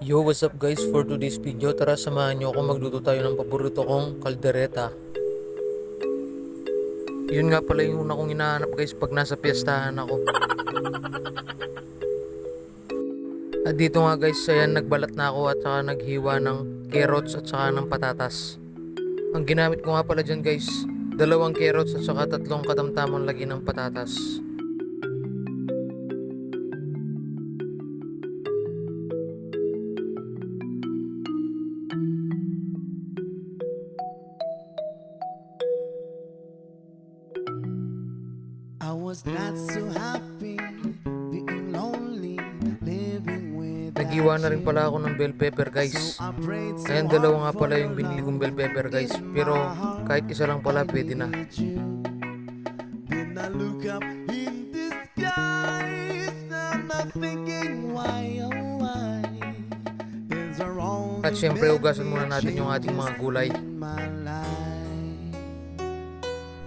Yo, what's up guys? For today's video, tara samahan nyo ako magluto tayo ng paborito kong kaldereta. Yun nga pala yung una kong hinahanap guys pag nasa piyestahan ako. At dito nga guys, ayan nagbalat na ako at saka naghiwa ng carrots at saka ng patatas. Ang ginamit ko nga pala dyan guys, 2 carrots at saka 3 katamtamang lagi ng patatas. I was not so happy being lonely, living with Naghiwa na rin pala ako ng bell pepper guys. Ayan, 2 nga pala yung binili kong bell pepper guys. Pero kahit isa lang pala pwede na. Then I look up in the skies and I'm thinking why oh why is there only At syempre ugasan muna natin yung ating mga gulay. in my life.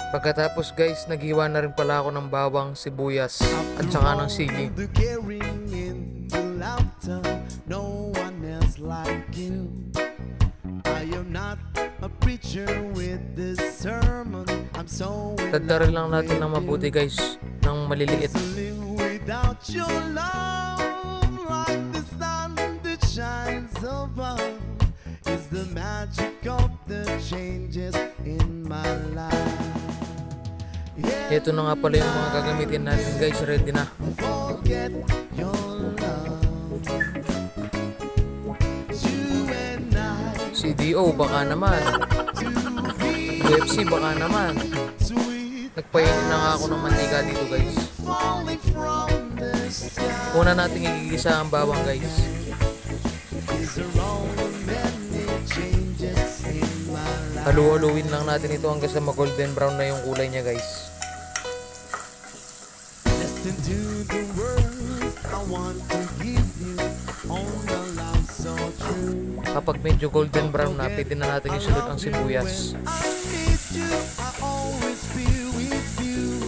Pagkatapos guys, naghiwa na rin pala ako ng bawang, sibuyas at saka ng sili. The caring in the laughter, no one else like you. I am not a preacher with this sermon. I'm so Tadtarin lang natin ng mabuti guys, ng maliliit. to live without your love, like the sun that shines above, is the magic of the changes in my life. Ito na nga pala yung mga gagamitin natin guys, ready na. Forget your love. You and I CDO baka naman, to be UFC baka naman. sweet, Nagpainit na nga ako ng mantika dito guys. falling from the sky. Una natin igigisa ang bawang guys. Is there only many changes in my life? Halu-haluin lang natin ito hanggang sa mag-golden brown na yung kulay niya guys. Listen to the words I want to give you on the love so true. Kapag medyo golden brown na, pwede na natin isulot ang sibuyas. I need you, I always feel with you.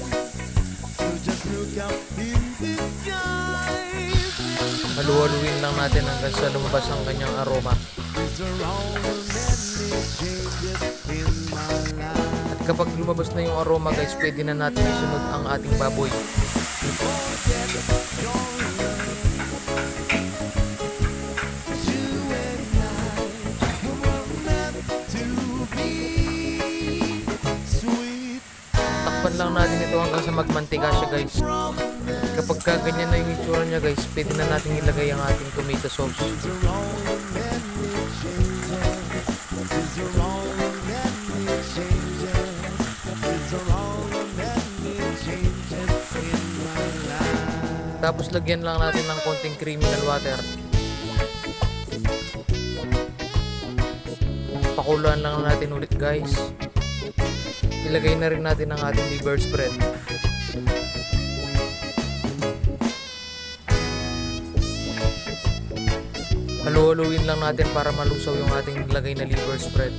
So just look up in the skies. Halu-haluin lang natin hanggang sa lumabas ang kanyang aroma. Is there only many changes in my life? At kapag lumabas na yung aroma guys, pwede na natin isunod ang ating baboy. Forget your love. You and I were meant to be sweet Takpan lang natin ito hanggang sa magmantika siya guys. from the Kapag ganyan na yung itsura niya guys, pwede na natin ilagay ang ating tomato sauce. Is there only many changes? Is there only many changes? Is there only many changes in my life? Tapos lagyan lang natin ng konting criminal water. Pakuluan lang natin ulit guys. Ilagay na rin natin ang ating liver spread. Halu-haluin lang natin para malusaw yung ating nilagay na liver spread.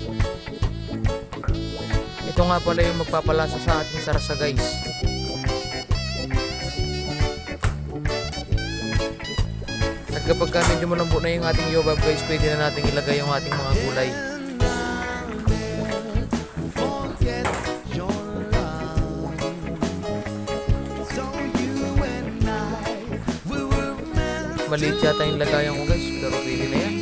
Ito nga pala yung magpapalasa sa ating sarasa guys. At kapag medyo malambot na yung ating yobab guys, pwede na natin ilagay yung ating mga gulay. Forget your love. So you and I, we were meant Maliit yata yung lagayan ko guys, pero pwede na yan.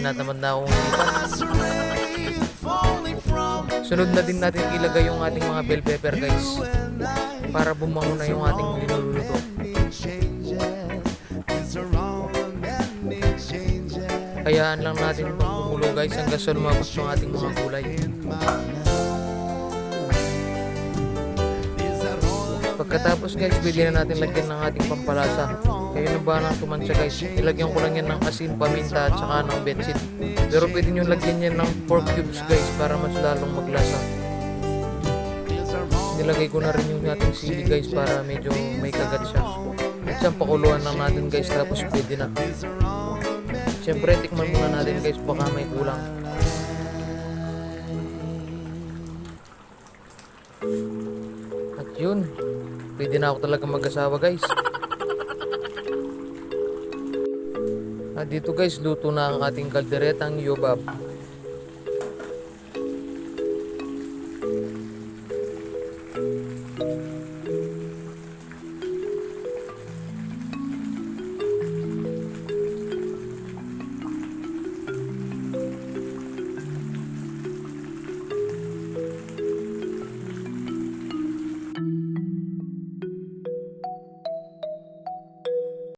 Tinatamad na akong inipan. to rain falling from Sunod na din natin ilagay yung ating mga bell pepper guys, and I. para bumango na yung ating niluluto. Hayaan lang natin itong kumulo guys hanggang sa lumabas yung ating mga gulay. Pagkatapos guys, pwede na natin lagyan ng ating pampalasa. Kayo na ba nang tumansya guys? Ilagyan ko lang yan ng asin, paminta at saka ng betsit. Pero pwede nyo lagyan yan ng pork cubes guys para mas lalong maglasa. Nilagay ko na rin yung ating sili guys para medyo may kagat siya. At siyang pakuluan lang natin guys, tapos pwede na. Siyempre tikman muna natin guys, baka may kulang. At yun, pwede na ako talaga mag-asawa guys. At Dito guys, luto na ang ating kalderetang yobab.